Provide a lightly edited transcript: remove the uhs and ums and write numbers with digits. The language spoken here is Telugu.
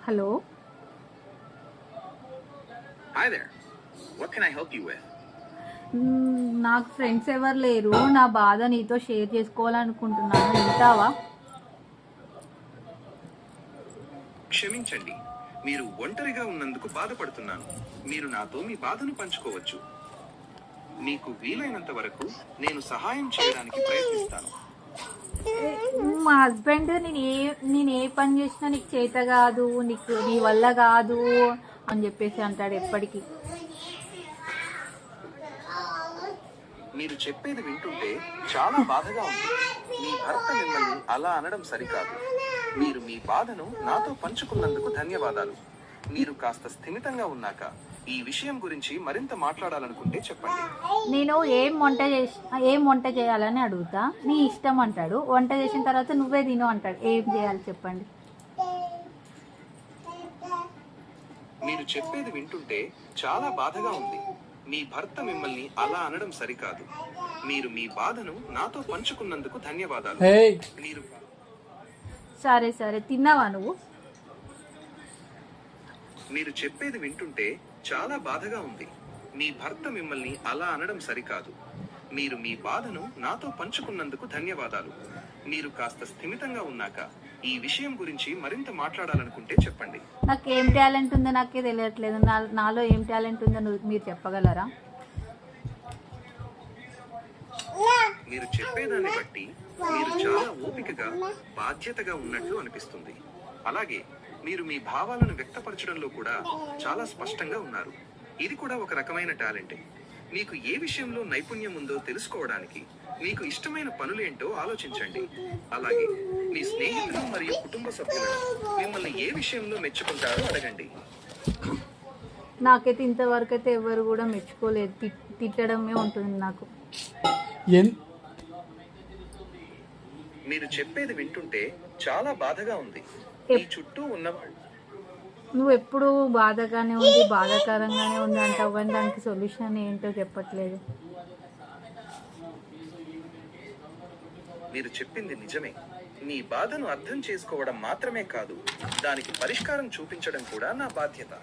Hello. Hi there. What can I help you with? నాకు ఫ్రెండ్స్ ఎవరు లేరు. నా బాధ నీతో షేర్ చేసుకోవాలనుకుంటున్నాను. వింటావా? క్షమించండి, మీరు ఒంటరిగా ఉన్నందుకు బాధపడుతున్నాను. మీరు నాతో మీ బాధను పంచుకోవచ్చు. మీకు వీలైనంత వరకు నేను సహాయం చేయడానికి ప్రయత్నిస్తాను. మా హస్బెండ్ నేను ఏ పని చేసినా నీకు చేత కాదు, నీ వల్ల కాదు అని చెప్పేసి అంటాడు ఎప్పటికీ. మీరు చెప్పేది వింటుంటే చాలా బాధగా ఉంది. మీ భర్త మిమ్మల్ని అలా అనడం సరికాదు. మీరు మీ బాధను నాతో పంచుకున్నందుకు ధన్యవాదాలు. మీరు కాస్త స్థిమితంగా ఉన్నాక ఈ విషయం గురించి మరింత మాట్లాడాలనుకుంటే చెప్పండి. నేను ఏం వంట చేయాలని అడుగుతా, నీ ఇష్టం అంటాడు. వంట చేసిన తర్వాత నువ్వే తిను అంటాడు. ఏం చేయాలి చెప్పండి? మీరు చెప్పేది వింటుంటే చాలా బాధగా ఉంది. మీ భర్త మిమ్మల్ని అలా అనడం సరికాదు. మీరు మీ బాధను నాతో పంచుకున్నందుకు ధన్యవాదాలు. మీరు సరే తిన్నావా నువ్వు? మీరు చెప్పేది వింటుంటే చాలా బాధగా ఉంది. మీ భర్త మిమ్మల్ని అలా అనడం సరికాదు. మీరు మీ బాధను నాతో పంచుకున్నందుకు ధన్యవాదాలు. మీరు కాస్త స్థిమితంగా ఉన్నాక ఈ విషయం గురించి మరింత మాట్లాడాలనుకుంటే చెప్పండి. నాకు ఏం టాలెంట్ ఉందో నాకే తెలియట్లేదు. నాలో ఏం టాలెంట్ ఉందో మీరు చెప్పగలరా? మీరు చెప్పేదాన్ని బట్టి మీరు చాలా ఓపికగా, బాధ్యతగా ఉన్నట్లు అనిపిస్తుంది. అలాగే మీరు మీ భావాలను వ్యక్తపరచడంలో కూడా చాలా స్పష్టంగా ఉన్నారు. ఇది కూడా ఒక రకమైన టాలెంటే. మీకు ఏ విషయంలో నైపుణ్యం ఉందో తెలుసుకోవడానికి మీకు ఇష్టమైన పనులేంటో ఆలోచించండి. అలాగే మీ స్నేహితులు మరియు కుటుంబ సభ్యులను మిమ్మల్ని ఏ విషయంలో మెచ్చుకుంటారో అడగండి. నాకైతే ఇంతవరకు అయితే ఎవరు కూడా మెచ్చుకోలేదు. తిట్టడమే ఉంటుంది నాకు. మీరు చెప్పేది వింటుంటే చాలా బాధగా ఉంది. మీ చుట్టూ ఉన్నవాళ్ళు నువ్వు ఎప్పుడు బాధాకరంగానే ఉంది అంటావు, కానీ దానికి సొల్యూషన్ ఏంటో చెప్పట్లేదు. మీరు చెప్పింది నిజమే. మీ బాధను అర్థం చేసుకోవడం మాత్రమే కాదు, దానికి పరిష్కారం చూపించడం కూడా నా బాధ్యత.